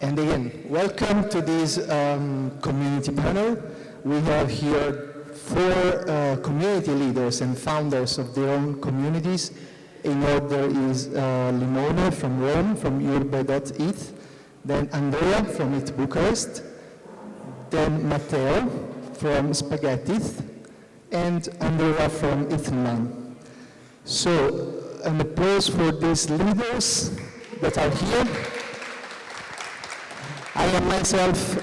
And again, welcome to this community panel. We have here four community leaders and founders of their own communities. In order is Limone from Rome, from Urbe.eth, then Andrea from eth Bucharest, then Matteo from Spaghetti.eth, and Andrea from eth Milan. So, an applause for these leaders that are here. I am myself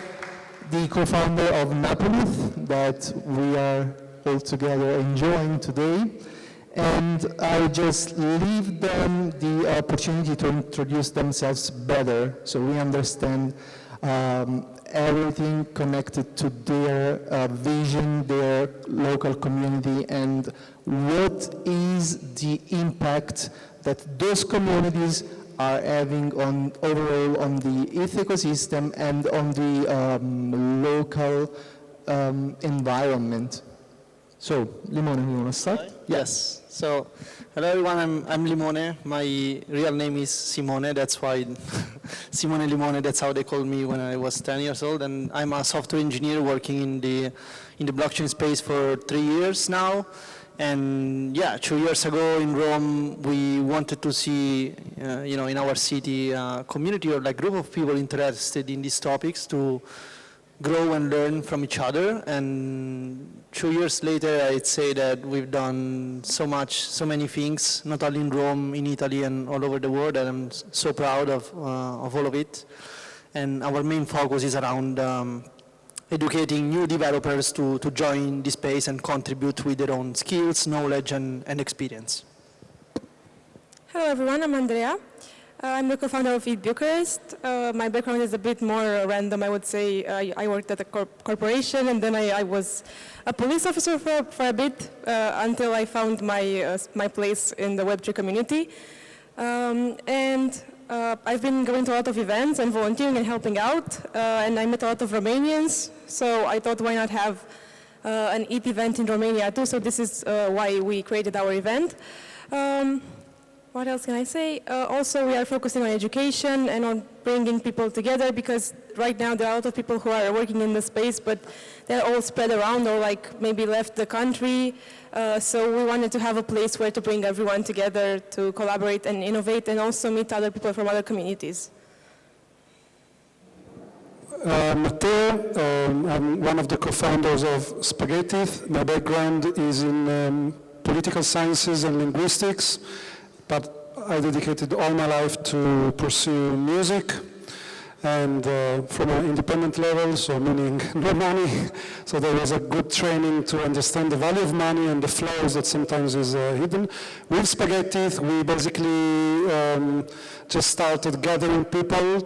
the co-founder of NapulETH that we are all together enjoying today. And I just leave them the opportunity to introduce themselves better so we understand everything connected to their vision, their local community, and what is the impact that those communities are having on overall on the ETH ecosystem and on the local environment. So, Limone, you want to start? Yes. So, hello everyone, I'm Limone. My real name is Simone, that's why Simone Limone, that's how they called me when I was 10 years old. And I'm a software engineer working in the blockchain space for 3 years now. And yeah, 2 years ago in Rome, we wanted to see, in our city, a community or like group of people interested in these topics to grow and learn from each other. And 2 years later, I'd say that we've done so many things, not only in Rome, in Italy, and all over the world, and I'm so proud of all of it. And our main focus is around educating new developers to join this space and contribute with their own skills, knowledge, and experience. Hello everyone, I'm Andrea. I'm the co-founder of eth Bucharest. My background is a bit more random, I would say. I worked at a corporation, and then I was a police officer for a bit until I found my place in the Web3 community. I've been going to a lot of events and volunteering and helping out, and I met a lot of Romanians, so I thought why not have an ETH event in Romania too, so this is why we created our event. What else can I say? Also, we are focusing on education and on bringing people together, because right now there are a lot of people who are working in the space, but they're all spread around or like maybe left the country. So we wanted to have a place where to bring everyone together to collaborate and innovate and also meet other people from other communities. Matteo, I'm one of the co-founders of Spaghetti.eth. My background is in political sciences and linguistics, but I dedicated all my life to pursue music, and from an independent level, so meaning no money. So there was a good training to understand the value of money and the flows that sometimes is hidden. With Spaghetti.eth, we basically just started gathering people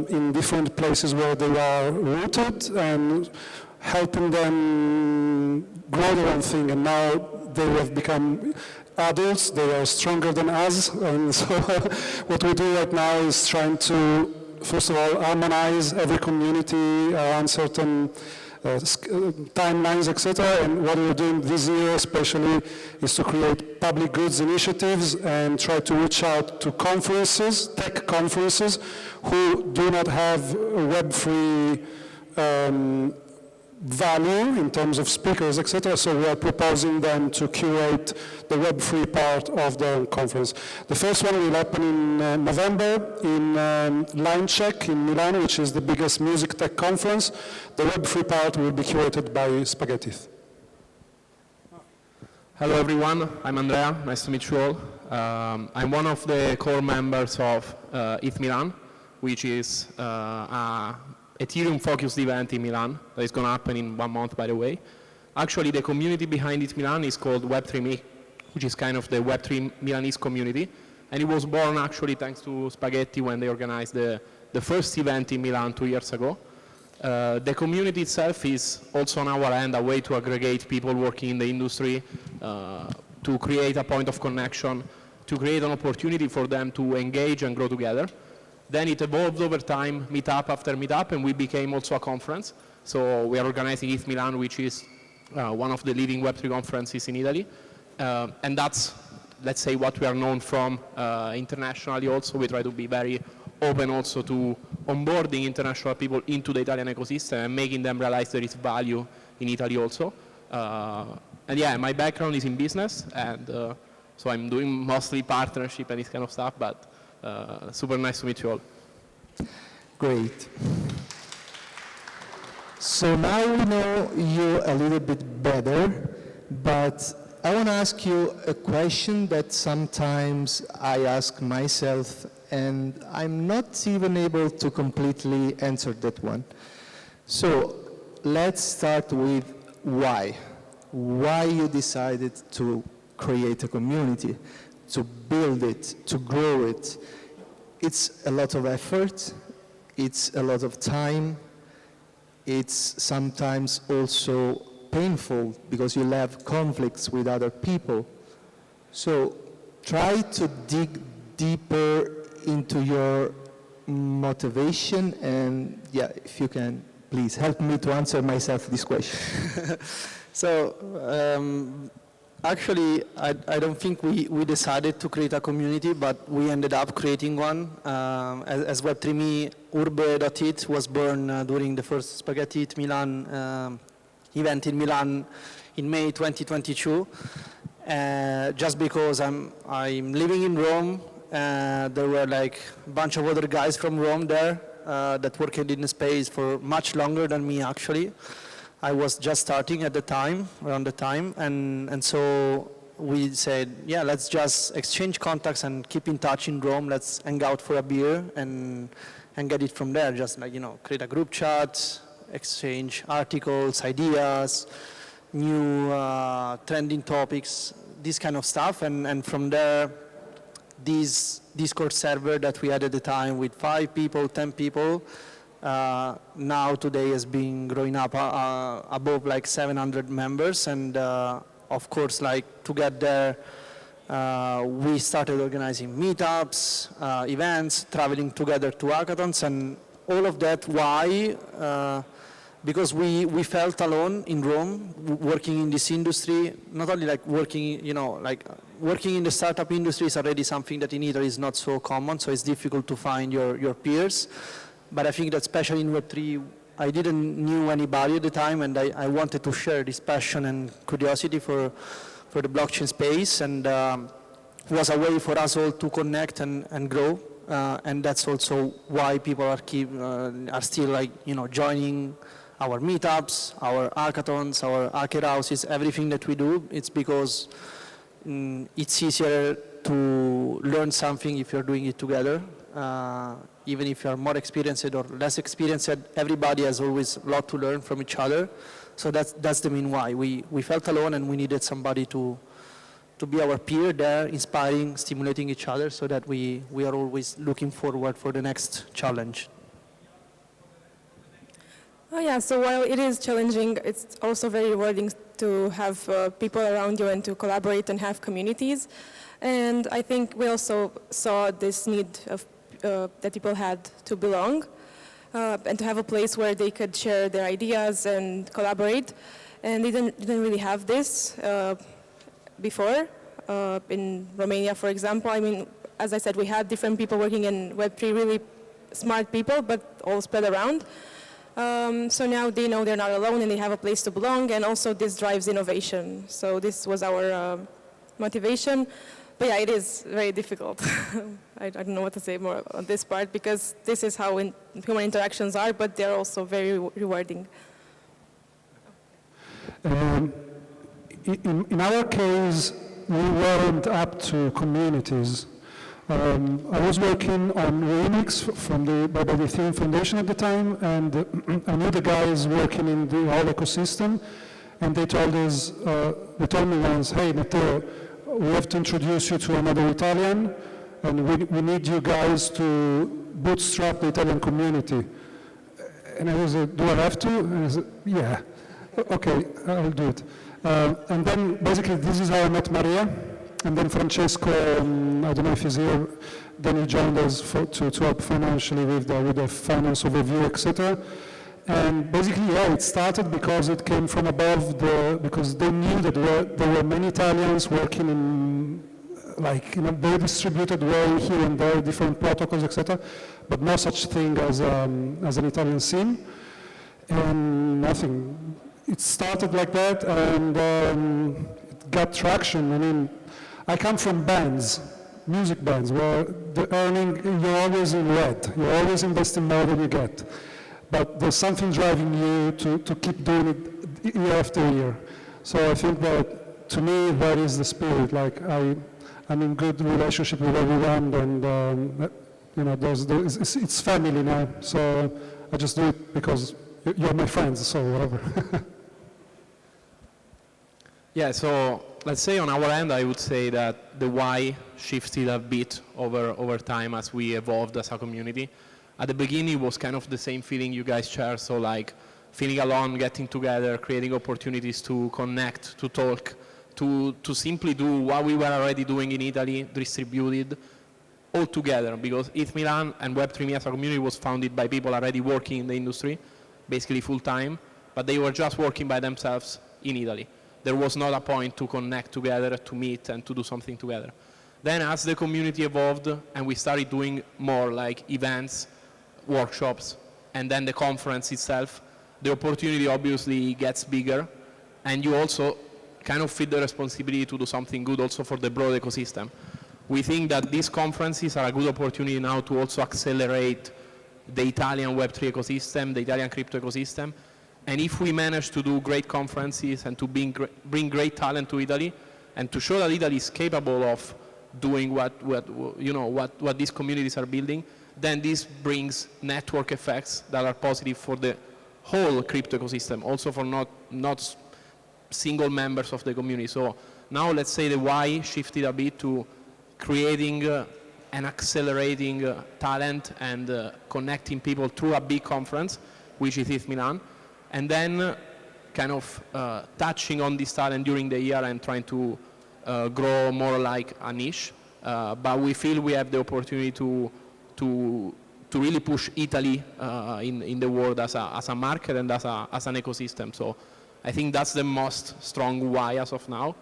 in different places where they are rooted and helping them grow their own thing. And now they have become adults, they are stronger than us, and so what we do right now is trying to, first of all, harmonize every community around certain timelines, etc. And what we're doing this year especially is to create public goods initiatives and try to reach out to conferences, tech conferences, who do not have Web3 value in terms of speakers, etc. So we are proposing them to curate the Web3 part of the conference. The first one will happen in November in Line-Check in Milan, which is the biggest music tech conference. The Web3 part will be curated by Spaghetti.eth. Hello everyone, I'm Andrea, nice to meet you all. I'm one of the core members of ETH Milan, which is Ethereum-focused event in Milan that is going to happen in 1 month, by the way. Actually, the community behind it Milan is called Web3Me, which is kind of the Web3 Milanese community. And it was born actually thanks to Spaghetti when they organized the first event in Milan 2 years ago. The community itself is also on our end a way to aggregate people working in the industry, to create a point of connection, to create an opportunity for them to engage and grow together. Then it evolved over time, meetup after meetup, and we became also a conference. So we are organizing ETH Milan, which is one of the leading Web3 conferences in Italy. And that's, let's say, what we are known from internationally also. We try to be very open also to onboarding international people into the Italian ecosystem and making them realize there is value in Italy also. And yeah, my background is in business, and so I'm doing mostly partnership and this kind of stuff, but super nice to meet you all. Great. So now we know you a little bit better, but I want to ask you a question that sometimes I ask myself, and I'm not even able to completely answer that one. So let's start with why. Why you decided to create a community, to build it, to grow it. It's a lot of effort, it's a lot of time, it's sometimes also painful because you'll have conflicts with other people. So try to dig deeper into your motivation, and yeah, if you can, please help me to answer myself this question. So actually, I don't think we decided to create a community, but we ended up creating one. As Web3Me, Urbe.it was born during the first Spaghetti.it Milan event in Milan in May 2022. Just because I'm living in Rome, there were like a bunch of other guys from Rome there that worked in the space for much longer than me actually. I was just starting at the time, around the time, and so we said, yeah, let's just exchange contacts and keep in touch in Rome. Let's hang out for a beer and get it from there. Just like, create a group chat, exchange articles, ideas, new trending topics, this kind of stuff. And from there, this Discord server that we had at the time with 5 people, 10 people, now today has been growing up above like 700 members, and of course, like to get there, we started organizing meetups, events, traveling together to hackathons, and all of that. Why? Because we felt alone in Rome, working in this industry. Not only like working, working in the startup industry is already something that in Italy is not so common, so it's difficult to find your peers. But I think that especially in Web3, I didn't knew anybody at the time, and I wanted to share this passion and curiosity for the blockchain space, and it was a way for us all to connect and grow, and that's also why people are still like joining our meetups, our hackathons, our hacker houses, everything that we do. It's because it's easier to learn something if you're doing it together. Even if you are more experienced or less experienced, everybody has always a lot to learn from each other. So that's the main why. We felt alone, and we needed somebody to be our peer there, inspiring, stimulating each other, so that we are always looking forward for the next challenge. Oh yeah, so while it is challenging, it's also very rewarding to have people around you and to collaborate and have communities. And I think we also saw this need of that people had to belong and to have a place where they could share their ideas and collaborate. And they didn't really have this before. In Romania, for example, I mean, as I said, we had different people working in Web3, really smart people, but all spread around. So now they know they're not alone and they have a place to belong, and also this drives innovation. So this was our motivation. But yeah, it is very difficult. I don't know what to say more on this part, because this is how human interactions are, but they're also very rewarding. In our case, we weren't up to communities. I was working on Remix by the Ethereum Foundation at the time, and I knew the guys working in the whole ecosystem, and they told me once, hey, Matteo, we have to introduce you to another Italian, and we need you guys to bootstrap the Italian community. And I was like, do I have to? And I said, yeah, okay, I'll do it. And then basically this is how I met Maria, and then Francesco, I don't know if he's here, then he joined us to help financially with the finance overview, etc. And basically, yeah, it started because it came from above, because they knew that there were many Italians working in like in a very distributed way here and there, different protocols, etc. But no such thing as an Italian scene, and nothing. It started like that, and it got traction. I mean, I come from bands, music bands, where the earning, you're always in red. You're always investing more than you get. But there's something driving you to keep doing it year after year. So I think that, to me, that is the spirit. Like, I'm in good relationship with everyone, and you know, it's family now. So I just do it because you're my friends, so whatever. Yeah, so let's say on our end, I would say that the why shifted a bit over time as we evolved as a community. At the beginning, it was kind of the same feeling you guys share, so like feeling alone, getting together, creating opportunities to connect, to talk, to simply do what we were already doing in Italy, distributed all together, because ETH Milan and Web3 as a community was founded by people already working in the industry, basically full-time, but they were just working by themselves in Italy. There was not a point to connect together, to meet, and to do something together. Then as the community evolved and we started doing more like events, workshops, and then the conference itself, the opportunity obviously gets bigger, and you also kind of feel the responsibility to do something good also for the broad ecosystem. We think that these conferences are a good opportunity now to also accelerate the Italian Web3 ecosystem, the Italian crypto ecosystem. And if we manage to do great conferences and to bring great talent to Italy, and to show that Italy is capable of doing what these communities are building, then this brings network effects that are positive for the whole crypto ecosystem, also for not single members of the community. So now let's say the why shifted a bit to creating and accelerating talent and connecting people through a big conference, which is ETH Milan. And then kind of touching on this talent during the year and trying to grow more like a niche. But we feel we have the opportunity to really push Italy in the world as a market and as an ecosystem. So I think that's the most strong why as of now.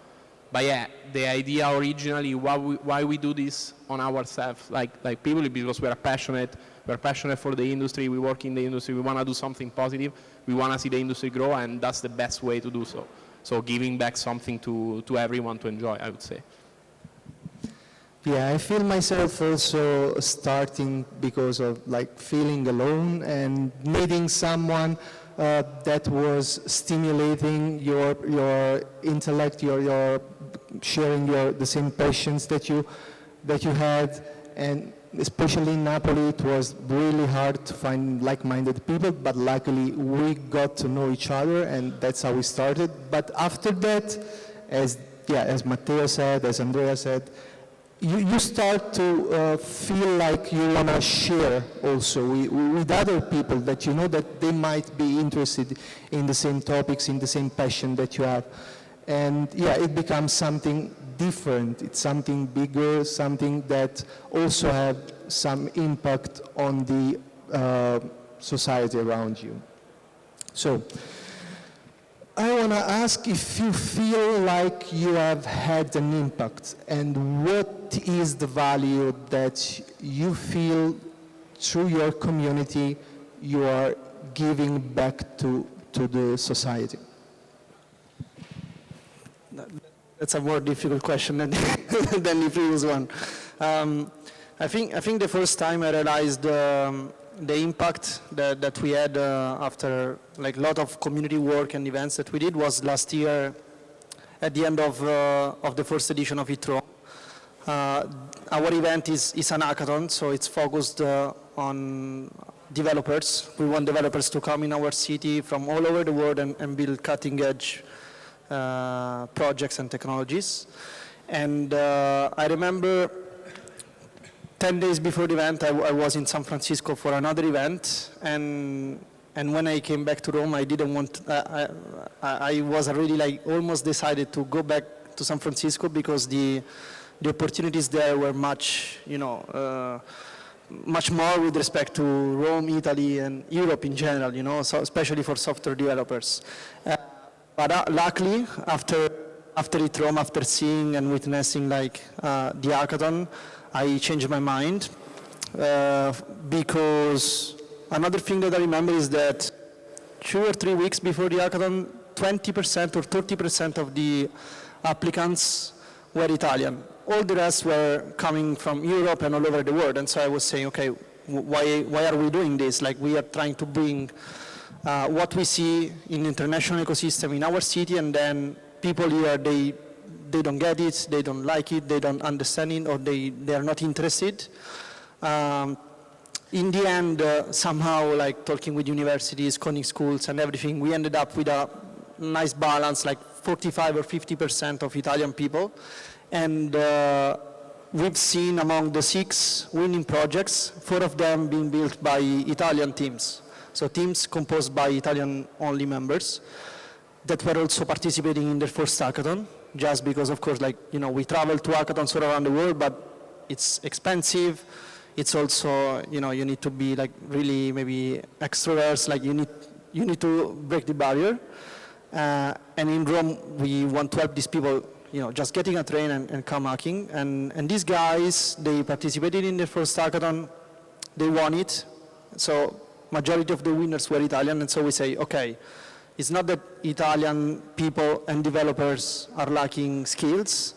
But yeah, the idea originally why we do this on ourselves, like people, because we're passionate for the industry, we work in the industry, we want to do something positive, we want to see the industry grow, and that's the best way to do so. So giving back something to everyone to enjoy, I would say. Yeah, I feel myself also starting because of like feeling alone and needing someone that was stimulating your intellect, your sharing the same passions that you had, and especially in Napoli, it was really hard to find like-minded people, but luckily we got to know each other, and that's how we started. But after that, as Matteo said, as Andrea said, you start to feel like you want to share also with other people that you know that they might be interested in the same topics, in the same passion that you have. And yeah, it becomes something different. It's something bigger, something that also have some impact on the society around you. So I want to ask if you feel like you have had an impact, and what is the value that you feel through your community you are giving back to the society? That's a more difficult question than the previous one. I think the first time I realized the impact that we had after like a lot of community work and events that we did was last year at the end of the first edition of ETH Rome. Our event is an hackathon, so it's focused on developers. We want developers to come in our city from all over the world and build cutting-edge projects and technologies. And I remember 10 days before the event, I was in San Francisco for another event, and when I came back to Rome, I didn't want. I was already like almost decided to go back to San Francisco because the opportunities there were much, much more with respect to Rome, Italy, and Europe in general, so especially for software developers. But luckily, after after it Rome, after seeing and witnessing like the hackathon, I changed my mind because another thing that I remember is that 2 or 3 weeks before the hackathon, 20% or 30% of the applicants were Italian. All the rest were coming from Europe and all over the world. And so I was saying, okay, why are we doing this? Like, we are trying to bring what we see in international ecosystem in our city, and then people here, they don't get it, they don't like it, they don't understand it, or they are not interested. In the end, somehow, like talking with universities, coding schools and everything, we ended up with a nice balance, like 45 or 50% of Italian people. And we've seen among the 6 winning projects, 4 of them being built by Italian teams. So teams composed by Italian-only members that were also participating in their first hackathon, just because, of course, like, you know, we travel to hackathons all around the world, but it's expensive. It's also, you know, you need to be like really maybe extroverts, like you need to break the barrier. And in Rome, we want to help these people, you know, just getting a train and come hacking. And these guys, they participated in the first hackathon, they won it. So majority of the winners were Italian, and so we say, okay, it's not that Italian people and developers are lacking skills,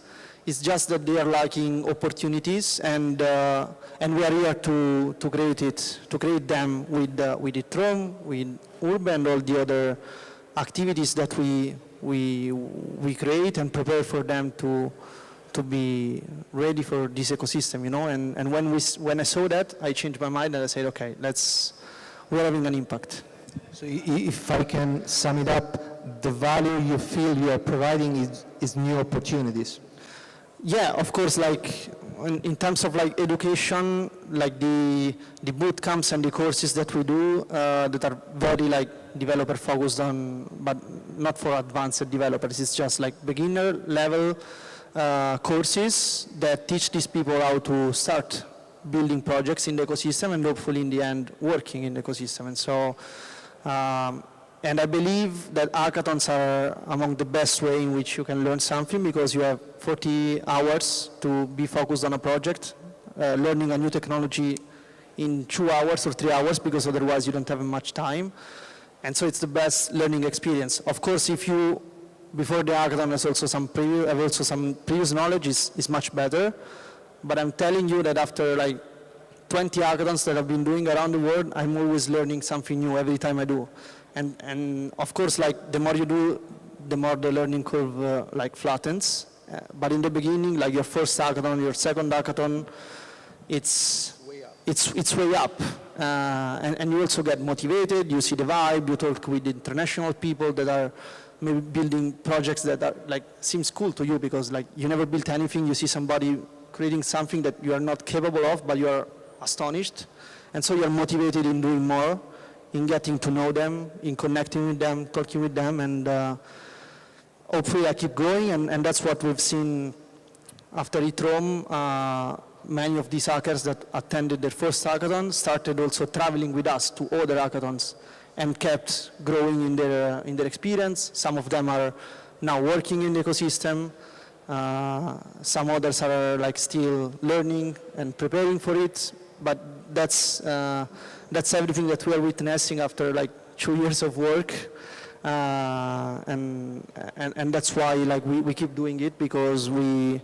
it's just that they are lacking opportunities, and we are here to create them with Rome, with Urban, and all the other activities that we create and prepare for them to be ready for this ecosystem, you know. And when I saw that, I changed my mind and I said, okay, we're having an impact. So if I can sum it up, the value you feel you are providing is new opportunities. Yeah, of course, like in terms of like education, like the boot camps and the courses that we do that are very like developer focused on, but not for advanced developers. It's just like beginner level courses that teach these people how to start building projects in the ecosystem and hopefully in the end working in the ecosystem. And so, and I believe that hackathons are among the best way in which you can learn something, because you have 40 hours to be focused on a project, learning a new technology in 2 hours or 3 hours, because otherwise you don't have much time. And so it's the best learning experience. Of course, if you, before the hackathon, have also some previous knowledge, is much better. But I'm telling you that after like 20 hackathons that I've been doing around the world, I'm always learning something new every time I do. And of course, like the more you do, the more the learning curve like flattens. But in the beginning, like your first hackathon, your second hackathon, it's way up. And you also get motivated, you see the vibe, you talk with international people that are maybe building projects that are like, seems cool to you because like you never built anything, you see somebody creating something that you are not capable of, but you are astonished. And so you're motivated in doing more, in getting to know them, in connecting with them, talking with them, and hopefully I keep going, and that's what we've seen after Rome. Many of these hackers that attended their first hackathon started also traveling with us to other hackathons and kept growing in their experience. Some of them are now working in the ecosystem. Some others are like still learning and preparing for it, but that's everything that we are witnessing after like 2 years of work, and that's why like we keep doing it, because we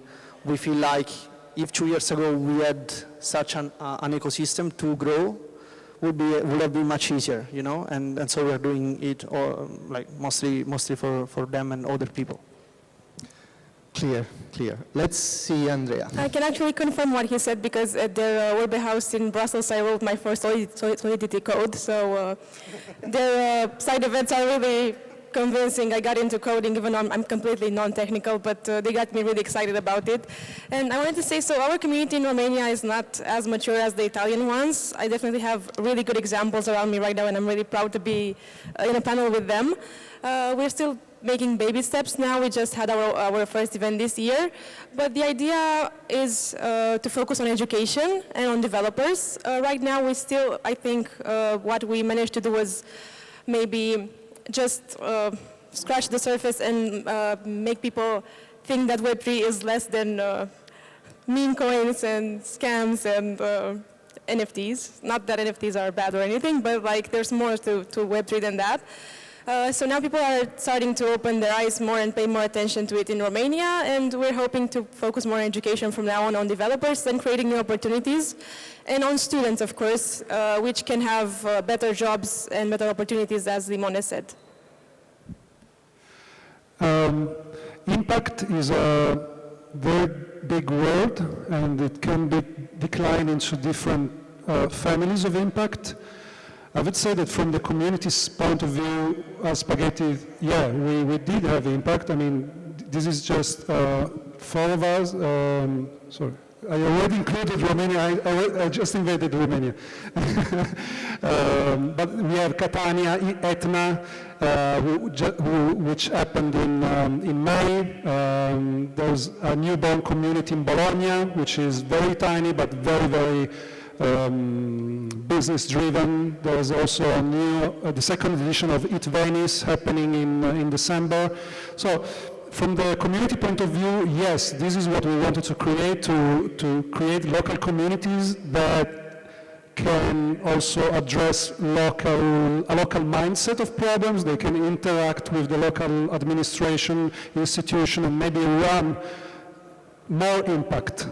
feel like if 2 years ago we had such an ecosystem to grow, would have been much easier, you know, and so we're doing it all, like mostly for them and other people. Clear. Let's see Andrea. I can actually confirm what he said, because at the Urban House in Brussels, I wrote my first Solidity code. So their side events are really convincing. I got into coding, even though I'm completely non-technical, but they got me really excited about it. And I wanted to say, so our community in Romania is not as mature as the Italian ones. I definitely have really good examples around me right now, and I'm really proud to be in a panel with them. We're still making baby steps now. We just had our first event this year. But the idea is to focus on education and on developers. Right now, we still, I think, what we managed to do was maybe just scratch the surface and make people think that Web3 is less than meme coins and scams and NFTs. Not that NFTs are bad or anything, but like there's more to Web3 than that. So now people are starting to open their eyes more and pay more attention to it in Romania, and we're hoping to focus more on education from now on developers and creating new opportunities, and on students, of course, which can have better jobs and better opportunities, as Limone said. Impact is a very big word, and it can be declined into different families of impact. I would say that from the community's point of view, Spaghetti, yeah, we did have impact. I mean, this is just 4 of us. Sorry, I already included Romania. I just invaded Romania. But we have Catania, Etna, which happened in May. There's a newborn community in Bologna, which is very tiny but very, very business-driven. There's also a new, the second edition of ETH Venice happening in December. So from the community point of view, yes, this is what we wanted to create, to create local communities that can also address a local mindset of problems. They can interact with the local administration, institution, and maybe run more impact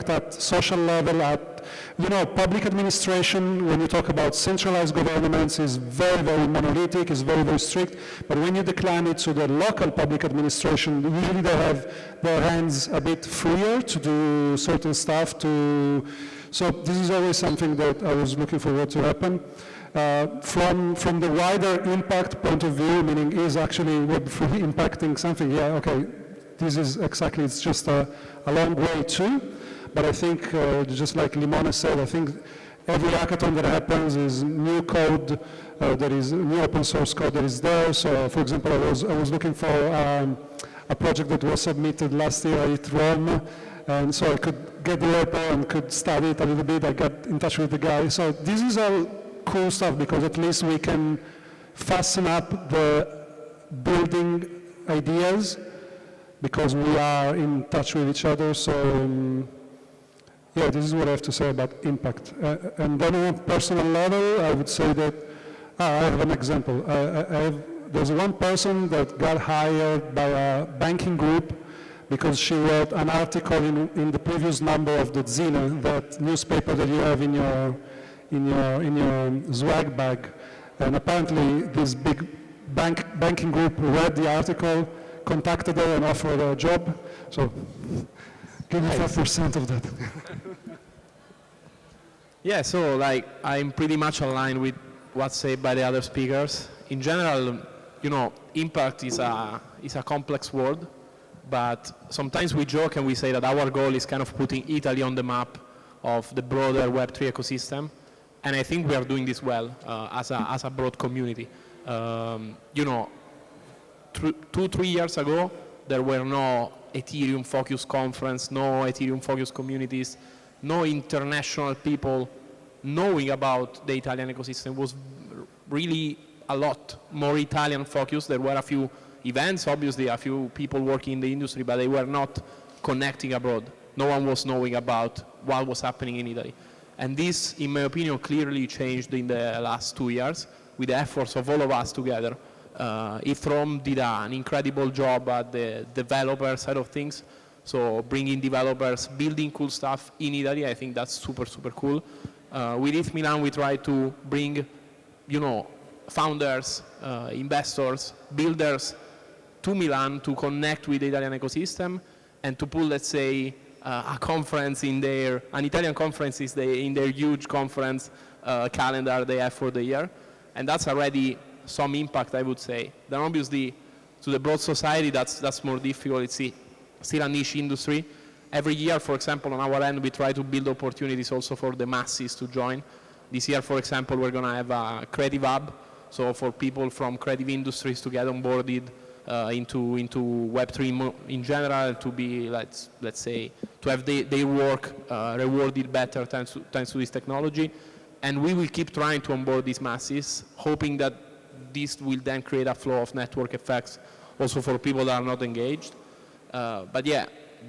at social level, at, you know, public administration. When you talk about centralized governments, is very, very monolithic, is very, very strict. But when you decline it to the local public administration, usually they have their hands a bit freer to do certain stuff. So this is always something that I was looking forward to happen. From the wider impact point of view, meaning is actually Web3 impacting something? Yeah, okay. This is exactly, it's just a long way too, but I think, just like Limone said, I think every hackathon that happens is new code, there is new open source code that is there. So, for example, I was looking for a project that was submitted last year at Rome, and so I could get the repo and could study it a little bit. I got in touch with the guy. So this is all cool stuff, because at least we can fasten up the building ideas, because we are in touch with each other. So yeah, this is what I have to say about impact. And then on a personal level, I would say that, I have an example. There's one person that got hired by a banking group because she wrote an article in the previous number of the Zine, that newspaper that you have in your swag bag. And apparently this big banking group read the article, contacted her and offered her a job. So give me 5% of that. Yeah, so like I'm pretty much aligned with what's said by the other speakers. In general, you know, impact is a complex word, but sometimes we joke and we say that our goal is kind of putting Italy on the map of the broader Web3 ecosystem, and I think we are doing this well as a broad community. You know, 2-3 years ago, there were no Ethereum-focused conference, no Ethereum-focused communities, no international people knowing about the Italian ecosystem. It was really a lot more Italian-focused. There were a few events, obviously, a few people working in the industry, but they were not connecting abroad. No one was knowing about what was happening in Italy. And this, in my opinion, clearly changed in the last 2 years with the efforts of all of us together. Rome did an incredible job at the developer side of things. So bringing developers, building cool stuff in Italy, I think that's super, super cool. With ETH Milan, we try to bring, you know, founders, investors, builders to Milan to connect with the Italian ecosystem and to put, let's say, a conference in an Italian conference is in their huge conference calendar they have for the year. And that's already some impact, I would say. Then obviously, to the broad society, that's more difficult. It's still a niche industry. Every year, for example, on our end, we try to build opportunities also for the masses to join. This year, for example, we're going to have a creative hub, so for people from creative industries to get onboarded into Web3 in general, to be, let's say, to have their work rewarded better thanks to this technology. And we will keep trying to onboard these masses, hoping that this will then create a flow of network effects also for people that are not engaged. But yeah,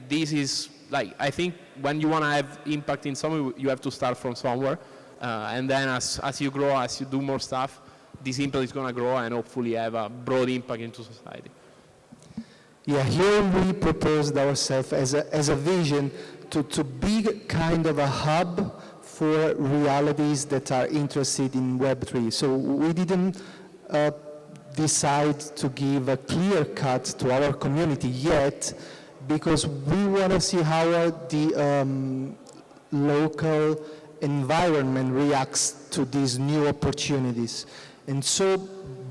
this is like, I think when you want to have impact in somewhere, you have to start from somewhere. And then as you grow, as you do more stuff, this impact is going to grow and hopefully have a broad impact into society. Yeah, here we proposed ourselves as a vision to be kind of a hub for realities that are interested in Web3. So we didn't decide to give a clear cut to our community yet, because we want to see how the local environment reacts to these new opportunities. And so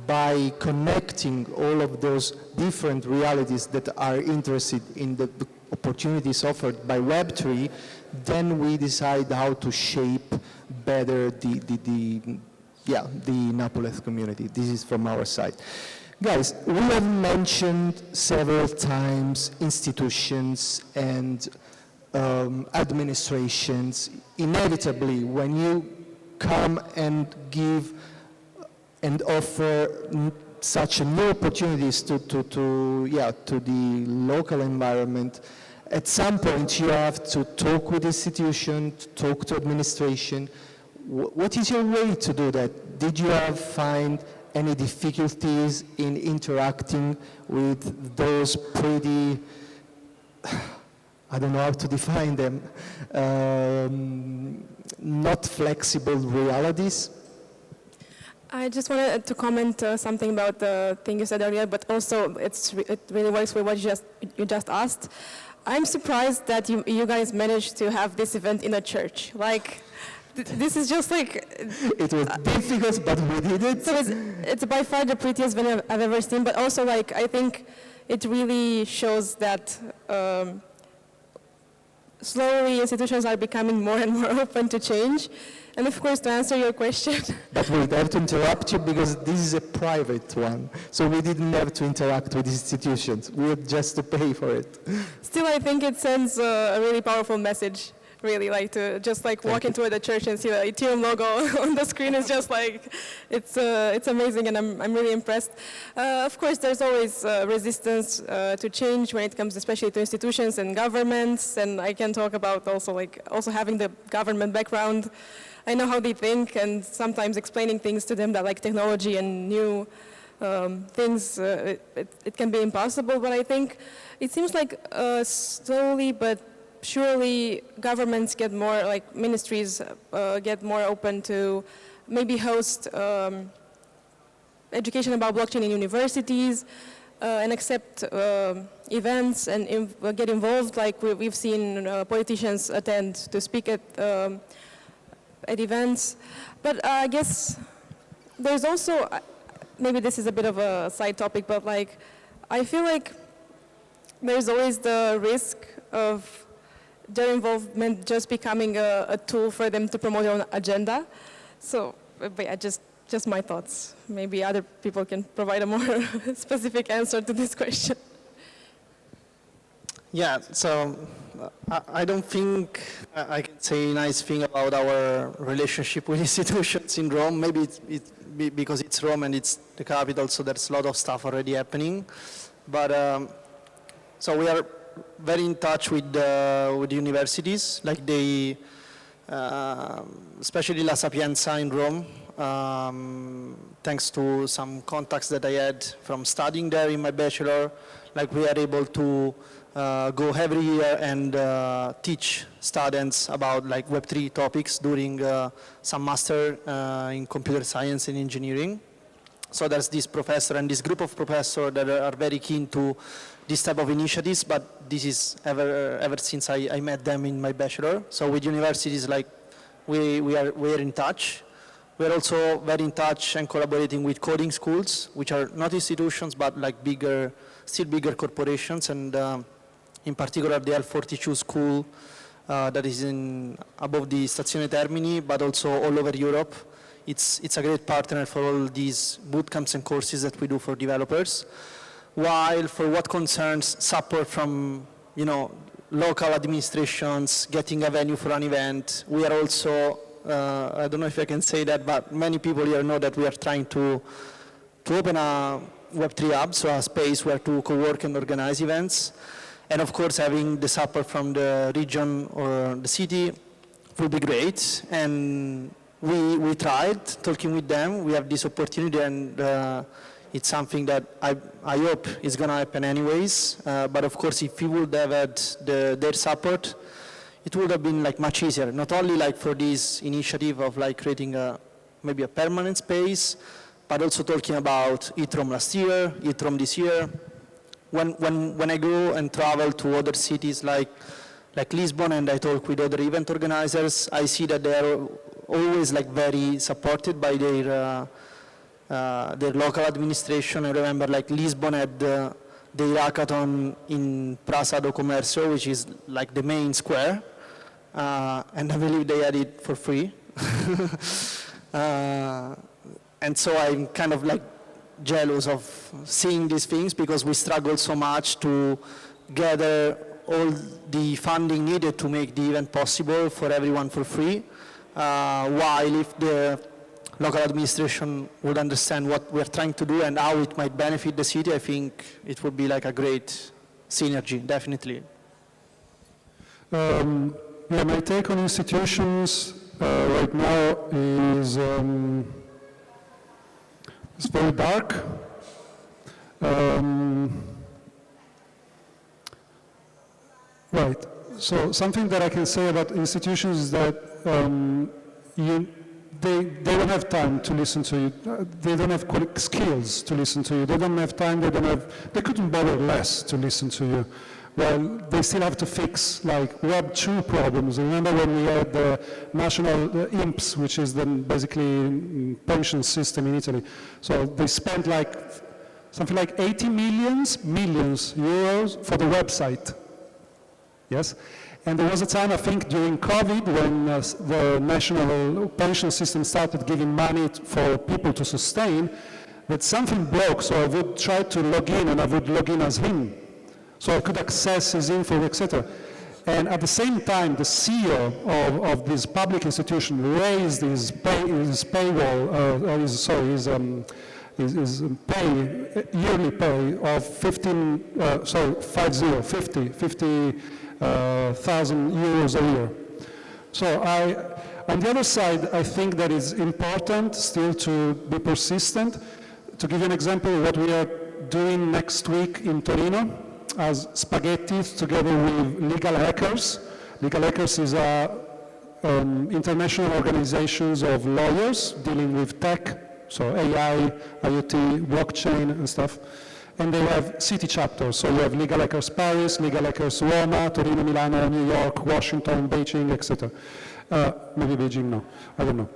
by connecting all of those different realities that are interested in the opportunities offered by Web3, then we decide how to shape better the NapulETH community. This is from our side. Guys, we have mentioned several times institutions and administrations. Inevitably, when you come and give and offer such new opportunities to the local environment, at some point you have to talk with institutions, talk to administration. What is your way to do that? Did you find any difficulties in interacting with those pretty, I don't know how to define them, not flexible realities? I just wanted to comment something about the thing you said earlier, but also it really works with what you just asked. I'm surprised that you guys managed to have this event in a church. Like, this is just like... It was difficult, but we did it. So it's by far the prettiest venue I've ever seen, but also like I think it really shows that slowly institutions are becoming more and more open to change. And of course, to answer your question... But we have to interrupt you because this is a private one. So we didn't have to interact with institutions. We had just to pay for it. Still, I think it sends a really powerful message, really, like to just like walk into the church and see the Ethereum logo on the screen is just like, it's amazing, and I'm really impressed. Of course, there's always resistance to change when it comes especially to institutions and governments, and I can talk about also having the government background. I know how they think, and sometimes explaining things to them that like technology and new things, it can be impossible, but I think it seems like slowly but surely governments get more, like ministries get more open to maybe host education about blockchain in universities and accept events and get involved, like we've seen politicians attend to speak at events. But I guess there's also, maybe this is a bit of a side topic, but like I feel like there's always the risk of their involvement just becoming a tool for them to promote their own agenda. So, but yeah, just my thoughts. Maybe other people can provide a more specific answer to this question. Yeah, so I don't think I can say a nice thing about our relationship with institutions in Rome. Maybe it's because it's Rome and it's the capital, so there's a lot of stuff already happening. But so we are very in touch with the universities, like they, especially La Sapienza in Rome, thanks to some contacts that I had from studying there in my bachelor. Like we are able to go every year and teach students about like Web3 topics during some master in computer science and engineering. So there's this professor and this group of professors that are very keen to this type of initiatives, but this is ever since I met them in my bachelor. So with universities, like we're in touch. We're also very in touch and collaborating with coding schools, which are not institutions, but like still bigger corporations, and in particular the L42 school that is above the Stazione Termini, but also all over Europe. It's a great partner for all these bootcamps and courses that we do for developers. While for what concerns support from, local administrations, getting a venue for an event, we are also, I don't know if I can say that, but many people here know that we are trying to open a Web3 hub, so a space where to co-work and organize events. And of course, having the support from the region or the city would be great. And we tried talking with them. We have this opportunity, and it's something that I hope is going to happen anyways. But of course, if we would have had their support, it would have been like much easier. Not only like for this initiative of like creating maybe a permanent space, but also talking about ETHROM last year, ETHROM this year. When I go and travel to other cities like Lisbon, and I talk with other event organizers, I see that they are always like very supported by their local administration. I remember like Lisbon had the hackathon in Praça do Comércio, which is like the main square, and I believe they had it for free. And so I'm kind of like jealous of seeing these things, because we struggle so much to gather all the funding needed to make the event possible for everyone for free, while if the local administration would understand what we're trying to do and how it might benefit the city, I think it would be like a great synergy, definitely. Yeah, my take on institutions right now is it's very dark. Right. So something that I can say about institutions is that they don't have time to listen to you. They don't have skills to listen to you. They don't have time. They couldn't bother less to listen to you. Well, they still have to fix like Web 2 problems. Remember when we had the national INPS, which is the basically pension system in Italy. So they spent like something like 80 millions euros for the website. Yes? And there was a time, I think, during COVID when the national pension system started giving money for people to sustain, that something broke, so I would try to log in, and I would log in as him. So I could access his info, etc. And at the same time, the CEO of this public institution raised his paywall, his yearly pay of 50,000 euros a year. So on the other side, I think that it's important still to be persistent. To give you an example, what we are doing next week in Torino as SpaghettiETH together with Legal Hackers. Legal Hackers is international organizations of lawyers dealing with tech, so AI, IoT, blockchain and stuff. And they have city chapters, so you have Legal Hackers Paris, Legal Hackers Roma, Torino, Milano, New York, Washington, Beijing, etc. Maybe Beijing, no, I don't know.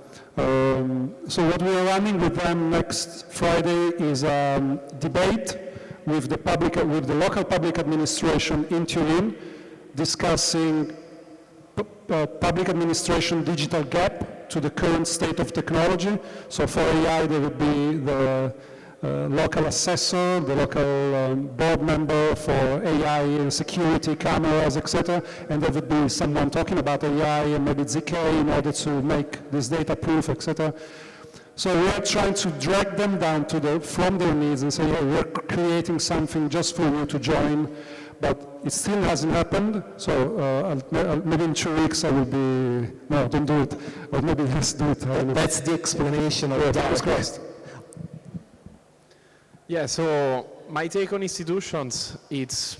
So what we are running with them next Friday is a debate with the local public administration in Turin, discussing public administration digital gap to the current state of technology. So for AI, there would be the local assessor, the local board member for AI and security cameras, etc. And there would be someone talking about AI and maybe ZK in order to make this data proof, etc. So we are trying to drag them down from their needs and say, hey, we're creating something just for you to join, but it still hasn't happened. So maybe in 2 weeks I will be, no, don't do it, or maybe let's do it. That's the explanation of that. Christ. Yeah, so my take on institutions, it's,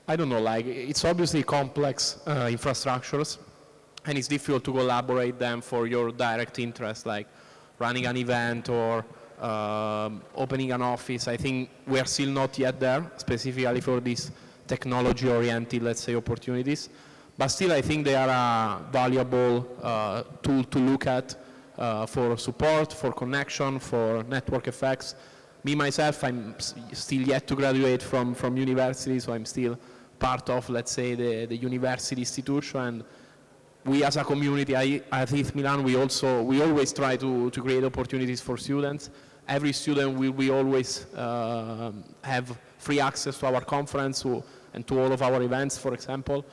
I don't know, like, it's obviously complex infrastructures, and it's difficult to collaborate them for your direct interest, like running an event or opening an office. I think we are still not yet there, specifically for these technology-oriented, let's say, opportunities. But still, I think they are a valuable tool to look at for support, for connection, for network effects. Me, myself, I'm still yet to graduate from university, so I'm still part of, let's say, the university institution. And we as a community at ETH Milan, we always try to create opportunities for students. Every student will always have free access to our conference and to all of our events, for example.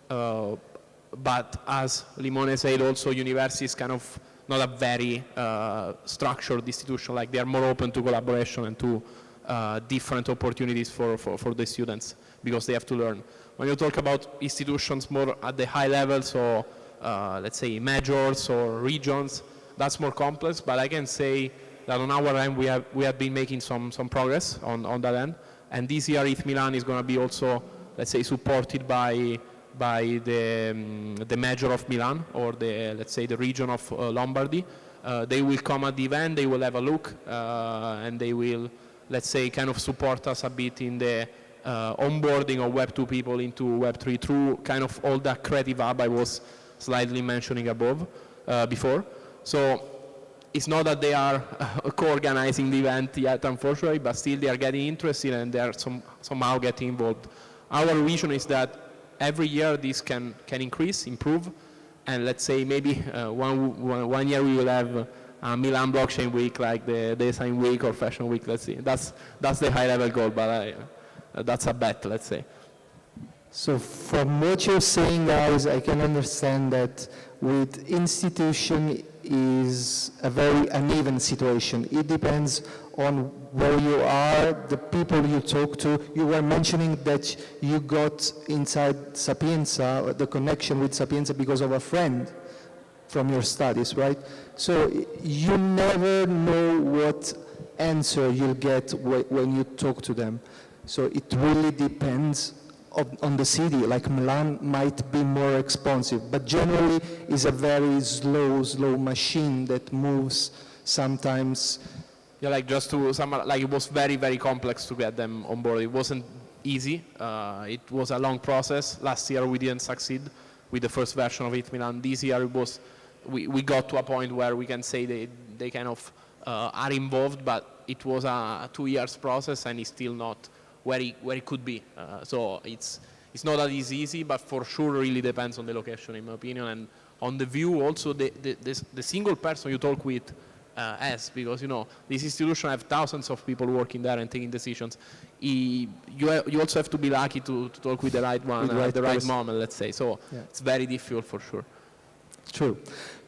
But as Limone said, also university is kind of not a very structured institution. Like, they are more open to collaboration and to different opportunities for the students, because they have to learn. when you talk about institutions more at the high level, so let's say majors or regions, that's more complex. But I can say that on our end, we have been making some progress on that end. And this year, ETH Milan is going to be also, let's say, supported by the major of Milan, or let's say the region of Lombardy. They will come at the event, they will have a look, and they will, let's say, kind of support us a bit in the onboarding of Web2 people into Web3 through kind of all that creative hub I was slightly mentioning before. So it's not that they are co-organizing the event yet, unfortunately, but still they are getting interested and they are somehow getting involved. Our vision is that every year this can increase, improve, and let's say maybe one year we will have a Milan Blockchain Week, like the Design Week or Fashion Week. Let's see. That's the high-level goal, but that's a bet, let's say. So from what you're saying, guys, I can understand that with institution is a very uneven situation. It depends on where you are, the people you talk to. You were mentioning that you got inside Sapienza, the connection with Sapienza, because of a friend from your studies, right? So you never know what answer you'll get when you talk to them. So it really depends on the city. Like Milan might be more expensive, but generally is a very slow machine that moves sometimes. Yeah, like just to summarize, like it was very, very complex to get them on board. It wasn't easy. It was a long process. Last year we didn't succeed with the first version of ETH Milan. This year it was, we got to a point where we can say they kind of are involved, but it was a 2 years process and it's still not where it could be. So it's not that easy, but for sure really depends on the location, in my opinion, and on the view also the single person you talk with has, because this institution have thousands of people working there and taking decisions. You also have to be lucky to talk with the right one at the right moment, let's say. So yeah, it's very difficult for sure. True.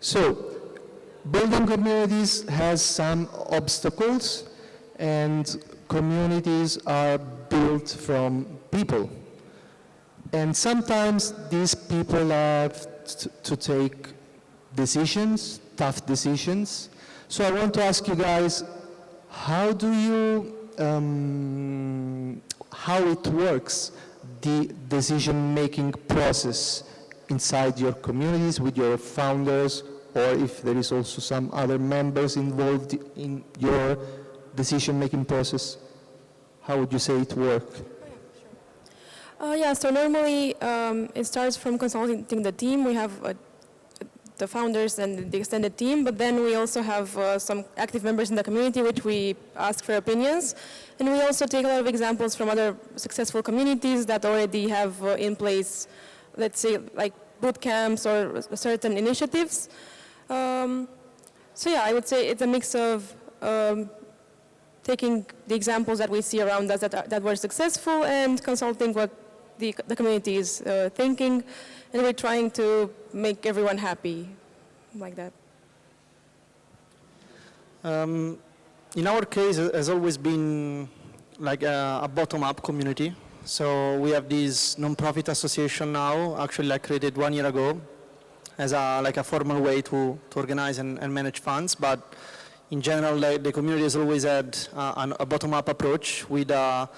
So building communities has some obstacles, and communities are built from people. And sometimes these people have to take decisions, tough decisions. So I want to ask you guys, how do you, how it works, the decision-making process inside your communities with your founders, or if there is also some other members involved in your decision-making process? How would you say it works? Yeah, so normally it starts from consulting the team. We have the founders and the extended team, but then we also have some active members in the community which we ask for opinions. And we also take a lot of examples from other successful communities that already have in place, let's say, like boot camps or certain initiatives. So yeah, I would say it's a mix of taking the examples that we see around us that were successful and consulting what the community is thinking, and we're trying to make everyone happy, like that. In our case, it has always been like a bottom-up community. So we have this non-profit association now, actually like created 1 year ago, as like a formal way to organize and manage funds. But in general, the community has always had a bottom-up approach with a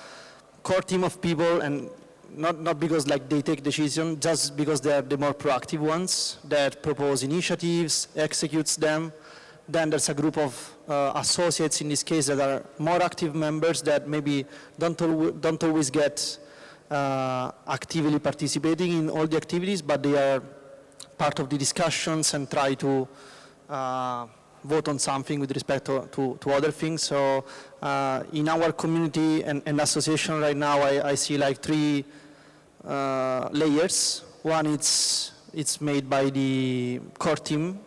core team of people, and not because like they take decisions, just because they are the more proactive ones that propose initiatives, executes them. Then there's a group of associates in this case that are more active members that maybe don't always get actively participating in all the activities, but they are part of the discussions and try to vote on something with respect to other things. So in our community and association right now, I see like 3 layers. One, it's made by the core team,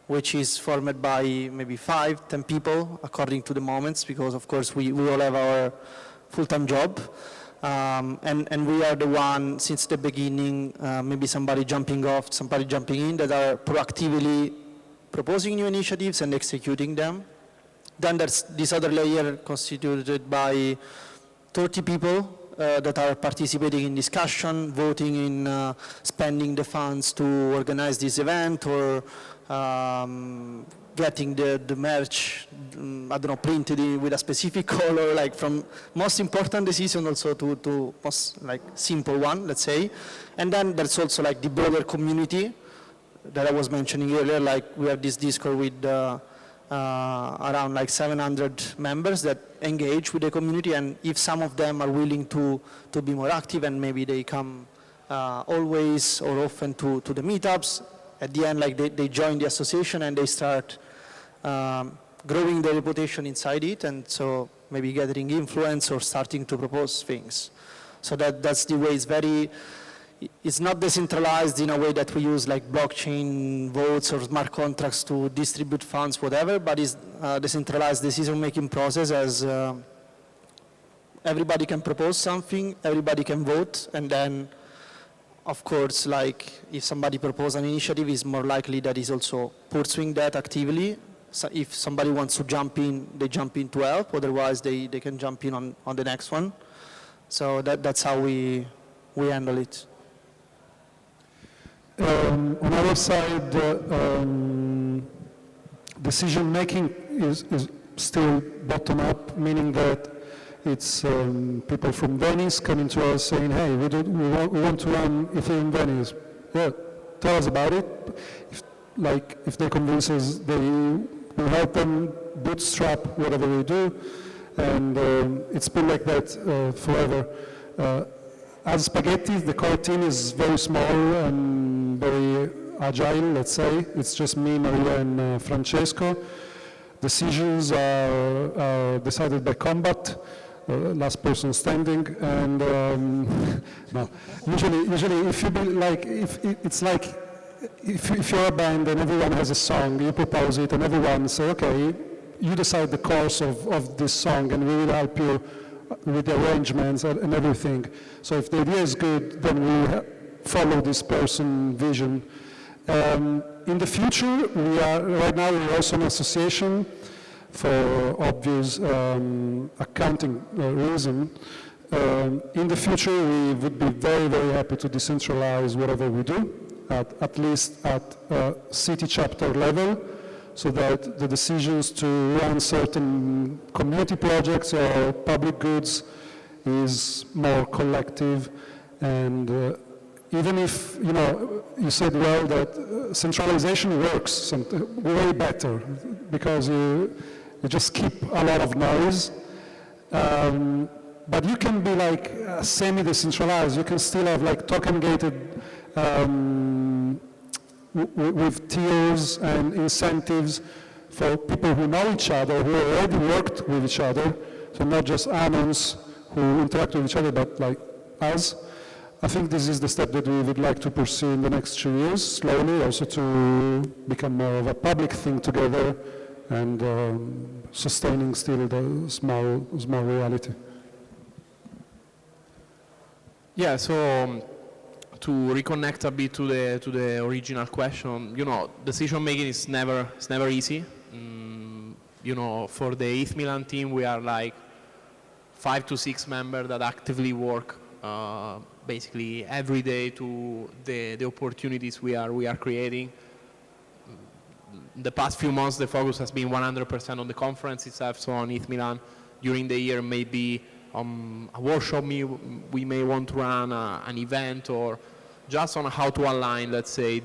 which is formed by maybe 5-10 people according to the moments, because of course we all have our full-time job. And we are the one since the beginning, maybe somebody jumping off, somebody jumping in, that are proactively proposing new initiatives and executing them. Then there's this other layer constituted by 30 people that are participating in discussion, voting in spending the funds to organize this event, or getting the merch, I don't know, printed with a specific color, like from most important decision also to most like simple one, let's say. And then there's also like the broader community that I was mentioning earlier, like we have this Discord with around like 700 members that engage with the community, and if some of them are willing to be more active and maybe they come always or often to the meetups, at the end like they join the association and they start growing their reputation inside it, and so maybe gathering influence or starting to propose things. So that's the way. It's not decentralized in a way that we use like blockchain votes or smart contracts to distribute funds, whatever, but it's a decentralized decision-making process, as everybody can propose something, everybody can vote, and then of course, like if somebody proposes an initiative, it's more likely that he's also pursuing that actively. So if somebody wants to jump in, they jump in to help, otherwise they can jump in on the next one. So that's how we handle it. On our side, decision making is still bottom up, meaning that it's people from Venice coming to us saying, hey, we want to run Ethereum Venice. Yeah, tell us about it. If they convince us, we'll help them bootstrap whatever we do. And it's been like that forever. As Spaghetti, the core team is very small and very agile, let's say. It's just me, Maria, and Francesco. Decisions are decided by combat, last person standing, and no. Usually, if you be like, it's like if you're a band and everyone has a song, you propose it, and everyone say, okay, you decide the course of this song, and we will help you with the arrangements and everything. So if the idea is good, then we follow this person's vision. In the future, right now we're also an association for obvious accounting reason. In the future, we would be very, very happy to decentralize whatever we do, at least at city chapter level, so that the decisions to run certain community projects or public goods is more collective. And even if, you said well that centralization works way better because you just keep a lot of noise. But you can be like semi-decentralized. You can still have like token-gated with tiers and incentives for people who know each other, who already worked with each other, so not just anons who interact with each other, but like us. I think this is the step that we would like to pursue in the next 2 years, slowly, also to become more of a public thing together and sustaining still the small reality. Yeah, so to reconnect a bit to the original question, decision making is never easy. For the ETH Milan team, we are like 5 to 6 members that actively work basically every day to the opportunities we are creating. The past few months, the focus has been 100% on the conference itself, so on ETH Milan. During the year, maybe a workshop we may want to run, an event, or just on how to align, let's say,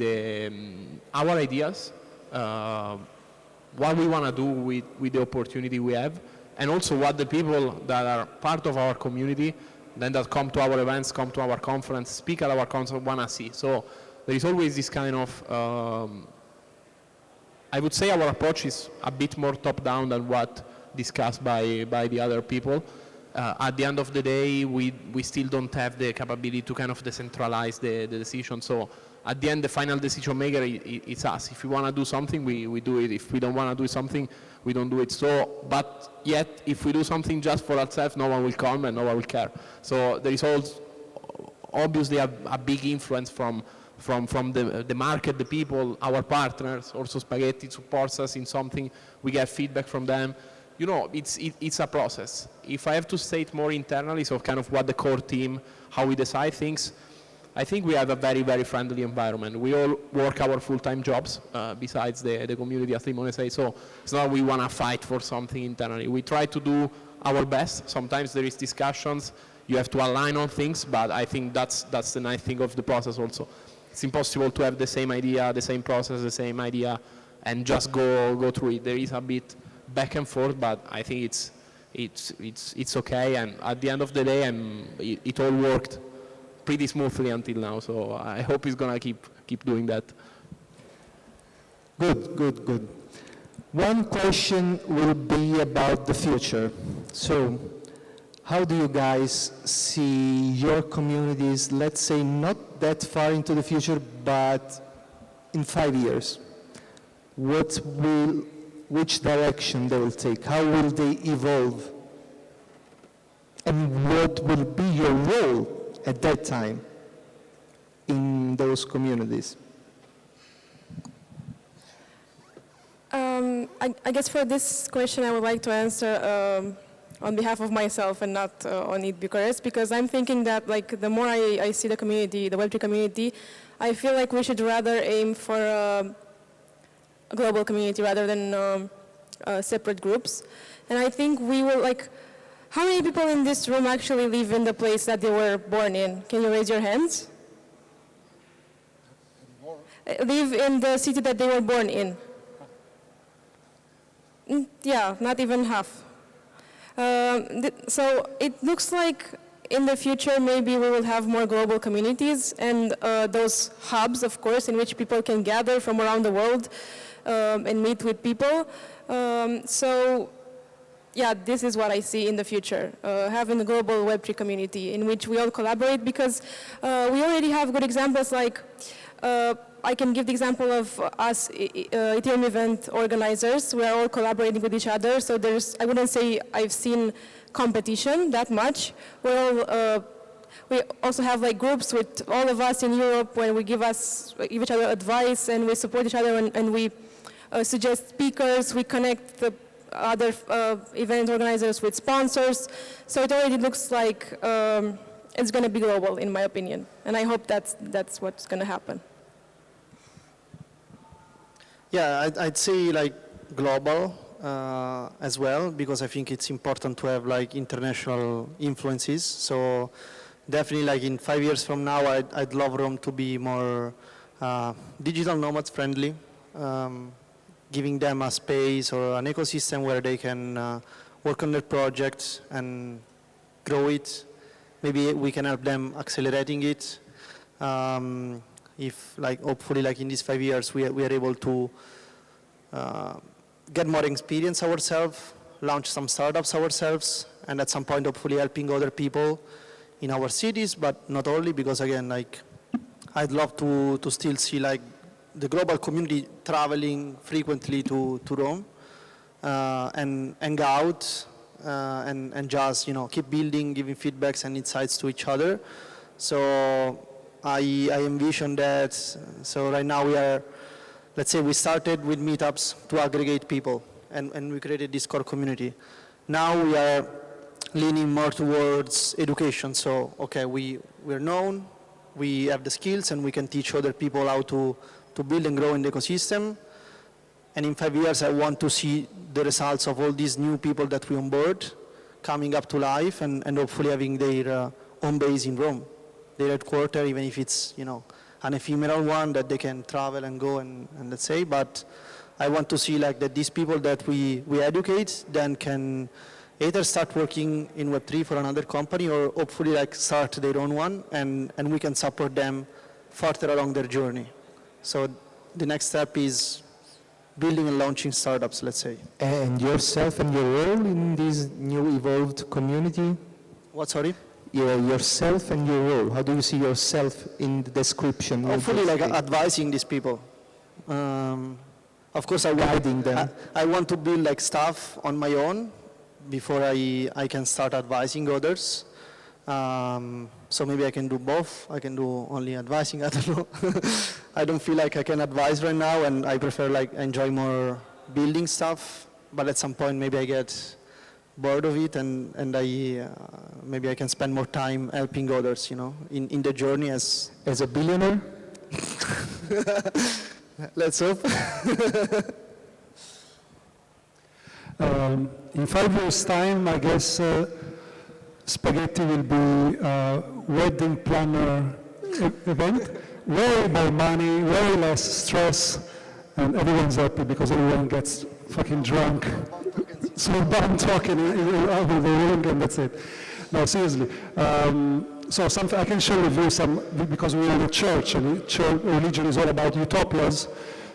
our ideas, what we want to do with the opportunity we have, and also what the people that are part of our community, then that come to our events, come to our conference, speak at our conference, want to see. So there is always this kind of, I would say our approach is a bit more top-down than what discussed by the other people. At the end of the day, we still don't have the capability to kind of decentralize the decision. So at the end, the final decision maker, it's us. If we want to do something, we do it. If we don't want to do something, we don't do it. So, but yet, if we do something just for ourselves, no one will come and no one will care. So there is obviously a big influence from the market, the people, our partners. Also, Spaghetti supports us in something. We get feedback from them. you know, it's a process. If I have to state more internally, so kind of what the core team, how we decide things, I think we have a very, very friendly environment. We all work our full-time jobs besides the community, as Limone says, so it's not we want to fight for something internally. We try to do our best. Sometimes there is discussions, you have to align on things, but I think that's the nice thing of the process also. It's impossible to have the same idea, the same process, the same idea, and just go through it. There is a bit back and forth, but I think it's okay, and at the end of the day, it all worked pretty smoothly until now, so I hope it's gonna keep doing that. Good. One question will be about the future. So, how do you guys see your communities, let's say not that far into the future, but in 5 years? Which direction they will take? How will they evolve? And what will be your role at that time in those communities? I guess for this question, I would like to answer on behalf of myself and not on ETH Bucharest, because I'm thinking that like the more I see the community, the Web3 community, I feel like we should rather aim for a global community rather than separate groups. And I think we will like, how many people in this room actually live in the place that they were born in? Can you raise your hands? Live in the city that they were born in? Yeah, not even half. So it looks like in the future maybe we will have more global communities and those hubs, of course, in which people can gather from around the world and meet with people. So yeah, this is what I see in the future, having a global Web3 community in which we all collaborate, because we already have good examples like I can give the example of us Ethereum event organizers. We are all collaborating with each other, so I wouldn't say I've seen competition that much. We also have like groups with all of us in Europe where we give each other advice and we support each other and we suggest speakers, we connect the other event organizers with sponsors. So it already looks like it's going to be global, in my opinion. And I hope that's what's going to happen. Yeah, I'd say like global as well, because I think it's important to have like international influences. So definitely like in 5 years from now, I'd love Rome to be more digital nomads friendly, giving them a space or an ecosystem where they can work on their projects and grow it. Maybe we can help them accelerating it. If like hopefully like in these 5 years we are able to get more experience ourselves, launch some startups ourselves, and at some point hopefully helping other people in our cities, but not only, because again like I'd love to still see like the global community traveling frequently to Rome and hang out and just keep building, giving feedbacks and insights to each other. So I envision that. So right now we are, let's say we started with meetups to aggregate people and we created this core community. Now we are leaning more towards education. So okay, we're known, we have the skills and we can teach other people how to build and grow in the ecosystem. And in 5 years I want to see the results of all these new people that we onboard coming up to life and hopefully having their own base in Rome. Their headquarters, even if it's an ephemeral one that they can travel and go and let's say, but I want to see like that these people that we educate then can either start working in Web3 for another company or hopefully like start their own one and we can support them further along their journey. So the next step is building and launching startups, let's say. And yourself and your role in this new evolved community? What, sorry? Yeah, yourself and your role. How do you see yourself in the description? Hopefully like advising these people. Of course I want to build like stuff on my own before I can start advising others. So maybe I can do both. I can do only advising, I don't know. I don't feel like I can advise right now and I prefer like enjoy more building stuff but at some point maybe I get bored of it, and maybe I can spend more time helping others, in the journey as As a billionaire? let's hope. In 5 years' time, I guess Spaghetti will be a wedding planner event. Way more money, way less stress, and everyone's happy because everyone gets fucking drunk. So I'm talking out of the room, and that's it. No, seriously. So something I can share with you some, because we're in a church, and religion is all about utopias.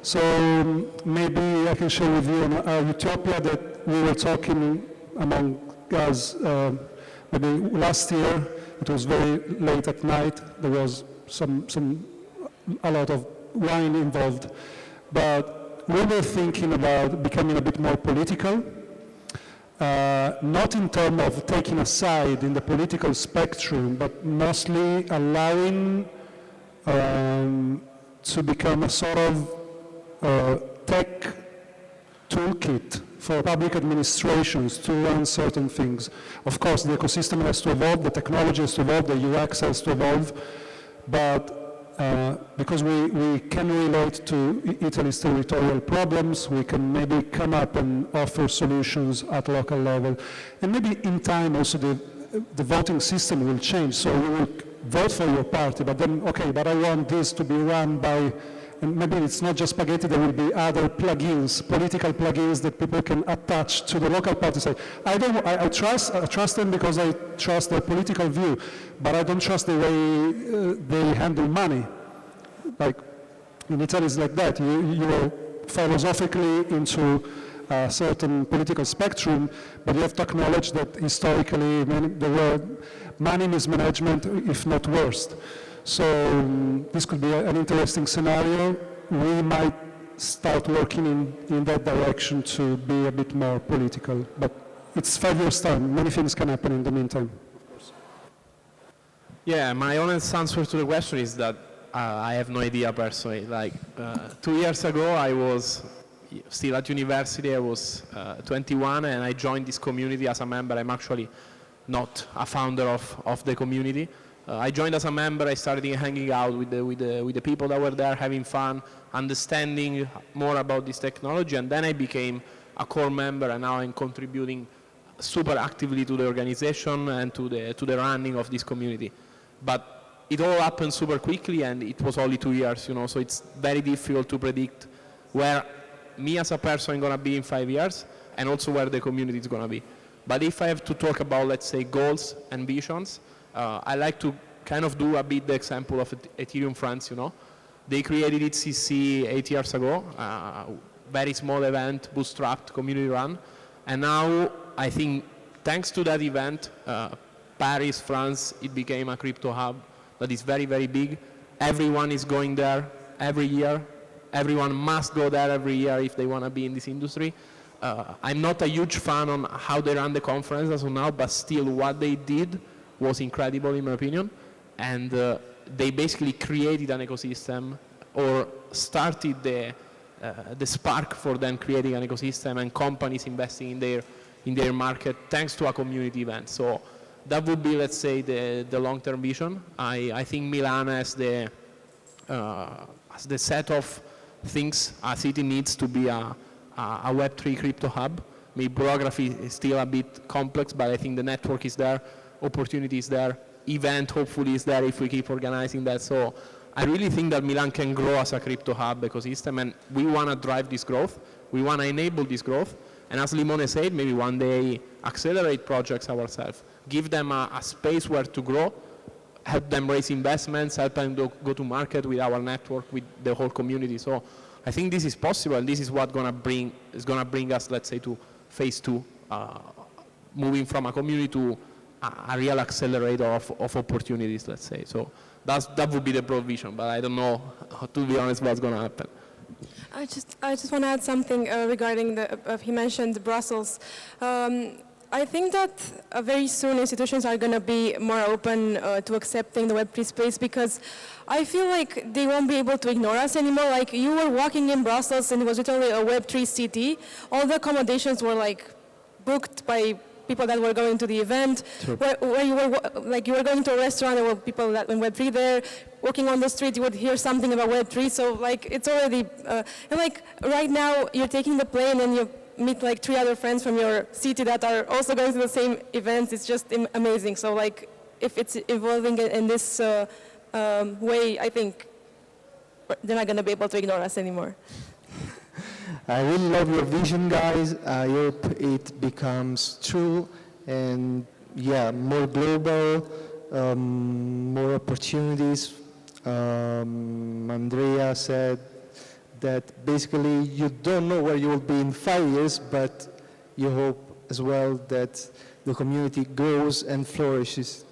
So maybe I can share with you a utopia that we were talking among us maybe last year. It was very late at night. There was a lot of wine involved. But we were thinking about becoming a bit more political, not in terms of taking a side in the political spectrum, but mostly allowing to become a sort of tech toolkit for public administrations to run certain things. Of course, the ecosystem has to evolve, the technology has to evolve, the UX has to evolve, but because we can relate to Italy's territorial problems, we can maybe come up and offer solutions at local level. And maybe in time also the voting system will change, so you will vote for your party, but then, okay, but I want this to be run by, and maybe it's not just Spaghetti, there will be other plugins, political plugins that people can attach to the local party. Say, I trust them because I trust their political view, but I don't trust the way they handle money. Like in Italy, it's like that. You're philosophically into a certain political spectrum, but you have to acknowledge that historically there were money mismanagement, if not worse. So this could be an interesting scenario. We might start working in that direction to be a bit more political, but it's 5 years' time. Many things can happen in the meantime. Yeah, my honest answer to the question is that I have no idea personally. Like 2 years ago, I was still at university. I was 21, and I joined this community as a member. I'm actually not a founder of the community. I joined as a member. I started hanging out with the people that were there, having fun, understanding more about this technology, and then I became a core member, and now I'm contributing super actively to the organization and to the running of this community. But it all happened super quickly, and it was only 2 years, so it's very difficult to predict where me as a person is going to be in 5 years, and also where the community is going to be. But if I have to talk about, let's say, goals and visions, I like to kind of do a bit the example of Ethereum France, They created ETHCC 8 years ago, very small event, bootstrapped, community run. And now, I think, thanks to that event, Paris, France, it became a crypto hub that is very, very big. Everyone is going there every year. Everyone must go there every year if they want to be in this industry. I'm not a huge fan on how they run the conference as of now, but still what they did was incredible in my opinion. And they basically created an ecosystem, or started the spark for them creating an ecosystem and companies investing in their market thanks to a community event. So that would be, let's say, the long-term vision. I think Milan has the set of things a city needs to be a Web3 crypto hub. Maybe bureaucracy is still a bit complex, but I think the network is there, opportunity is there, event hopefully is there if we keep organizing that. So I really think that Milan can grow as a crypto hub ecosystem, and we want to drive this growth. We want to enable this growth. And as Limone said, maybe one day accelerate projects ourselves, give them a space where to grow, help them raise investments, help them go to market with our network, with the whole community. So I think this is possible. This is what is going to bring us, let's say, to phase 2, moving from a community to a real accelerator of opportunities, let's say. So that would be the broad vision, but I don't know, to be honest, what's going to happen. I just want to add something regarding he mentioned Brussels. I think that very soon institutions are going to be more open to accepting the Web3 space, because I feel like they won't be able to ignore us anymore. Like, you were walking in Brussels and it was literally a Web3 city. All the accommodations were like booked by people that were going to the event. Where you were, like, you were going to a restaurant, there were people that in Web3 there. Walking on the street, you would hear something about Web3. So like, it's already, and like right now you're taking the plane and you meet like 3 other friends from your city that are also going to the same events. It's just amazing. So like, if it's evolving in this way, I think they're not going to be able to ignore us anymore. I really love your vision, guys. I hope it becomes true, and yeah, more global, more opportunities. Andrea said that basically you don't know where you will be in 5 years, but you hope as well that the community grows and flourishes.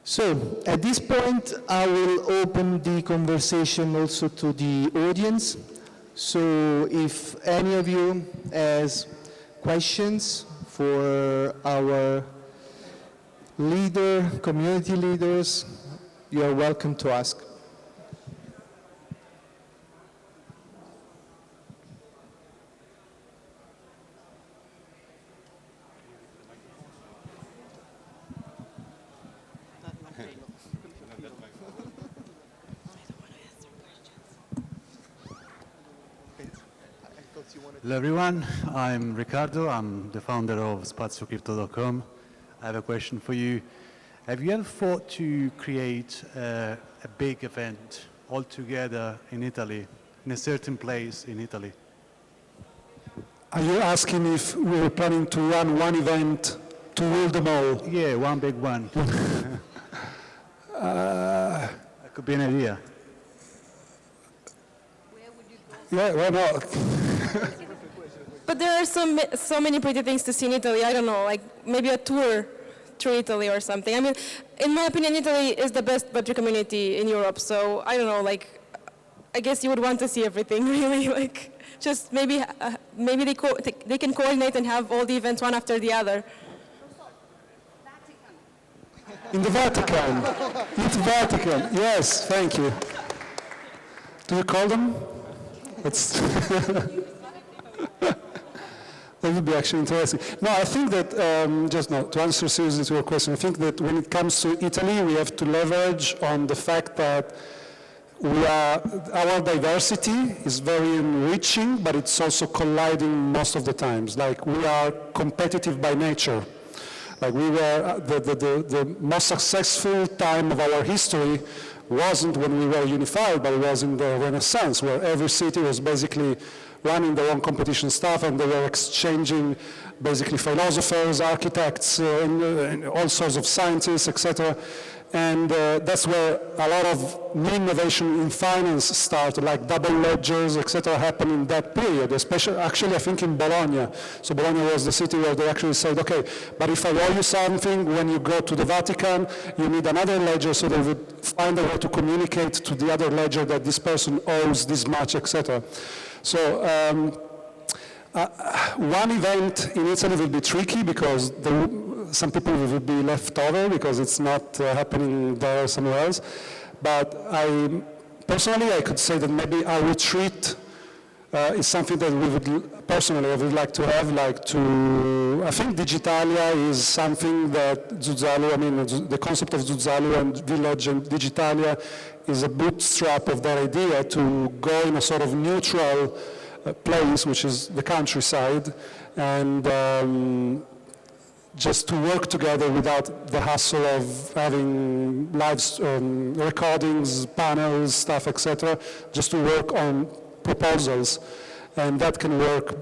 So at this point, I will open the conversation also to the audience. So if any of you has questions for our community leaders, you are welcome to ask. Hello everyone, I'm Ricardo, I'm the founder of SpazioCrypto.com. I have a question for you. Have you ever thought to create a big event all together in Italy, in a certain place in Italy? Are you asking if we're planning to run one event to rule them all? Yeah, one big one. That could be an idea. Yeah, why not? But there are so many pretty things to see in Italy. I don't know, like maybe a tour through Italy or something. I mean, in my opinion, Italy is the best Web3 community in Europe. So I don't know, like, I guess you would want to see everything, really. Like, just maybe they can coordinate and have all the events one after the other. In the Vatican. In the Vatican. Yes, thank you. Do you call them? That's that would be actually interesting. No, I think that, to answer seriously to your question, I think that when it comes to Italy, we have to leverage on the fact that our diversity is very enriching, but it's also colliding most of the times. Like, we are competitive by nature. Like, we were, the most successful time of our history wasn't when we were unified, but it was in the Renaissance, where every city was basically running their own competition stuff, and they were exchanging basically philosophers, architects, and all sorts of scientists, etc. And that's where a lot of new innovation in finance started, like double ledgers, etc., happened in that period, especially, actually, I think in Bologna. So Bologna was the city where they actually said, okay, but if I owe you something, when you go to the Vatican, you need another ledger, so they would find a way to communicate to the other ledger that this person owes this much, etc. So one event in Italy will be tricky because some people will be left over because it's not happening there or somewhere else. But personally, I could say that maybe our retreat is something that we would, personally, I would like to have, I think Digitalia is something that the concept of Zuzzalo and Village and Digitalia is a bootstrap of that idea to go in a sort of neutral place, which is the countryside, and just to work together without the hassle of having live recordings, panels, stuff, etc., just to work on proposals. And that can work,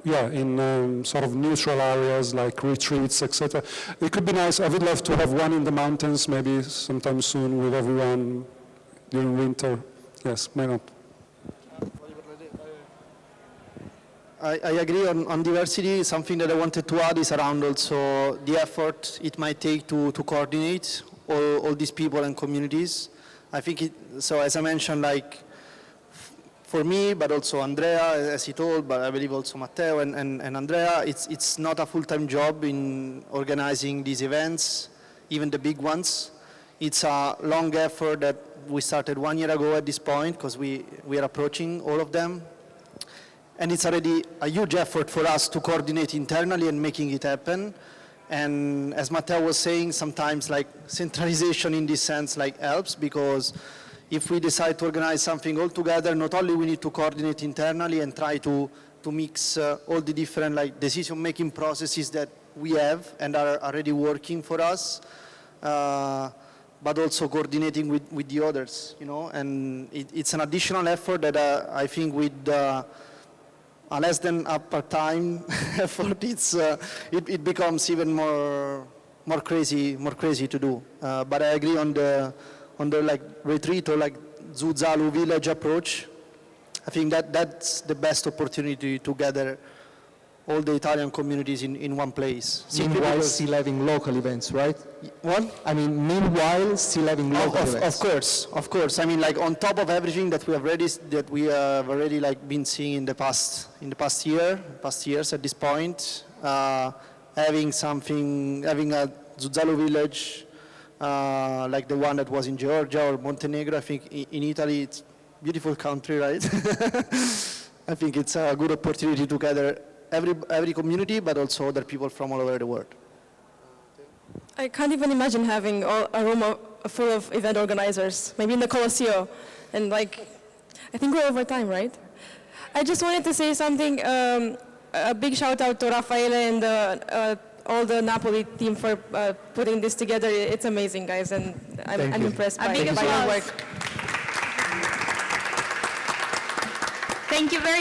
in sort of neutral areas like retreats, etc. It could be nice. I would love to have one in the mountains, maybe sometime soon with everyone during winter. Yes, why not? I agree on diversity. Something that I wanted to add is around also the effort it might take to coordinate all these people and communities. I think so as I mentioned, like for me, but also Andrea, as he told, but I believe also Matteo and Andrea, it's not a full-time job in organizing these events, even the big ones. It's a long effort that we started 1 year ago at this point, because we are approaching all of them. And it's already a huge effort for us to coordinate internally and making it happen. And as Matteo was saying, sometimes like centralization in this sense like helps, because if we decide to organize something all together, not only we need to coordinate internally and try to mix all the different like decision-making processes that we have and are already working for us, but also coordinating with the others, you know. And it's an additional effort that I think with a less than a part-time effort, it becomes even more crazy to do. But I agree on the like retreat or like Zuzalu village approach. I think that's the best opportunity to gather all the Italian communities in one place. Meanwhile, still having local events, right? What? I mean, meanwhile, still having local events. Of course. I mean, like on top of everything that we have already like been seeing in the past years at this point, having a Zuzalu village like the one that was in Georgia or Montenegro. I think in Italy, it's a beautiful country, right? I think it's a good opportunity to gather every community, but also other people from all over the world. I can't even imagine having a room full of event organizers, maybe in the Colosseo. And like, I think we're over time, right? I just wanted to say something, a big shout out to Raffaele and all the Napoli team for putting this together. It's amazing, guys, and I'm impressed by your work. Thank you very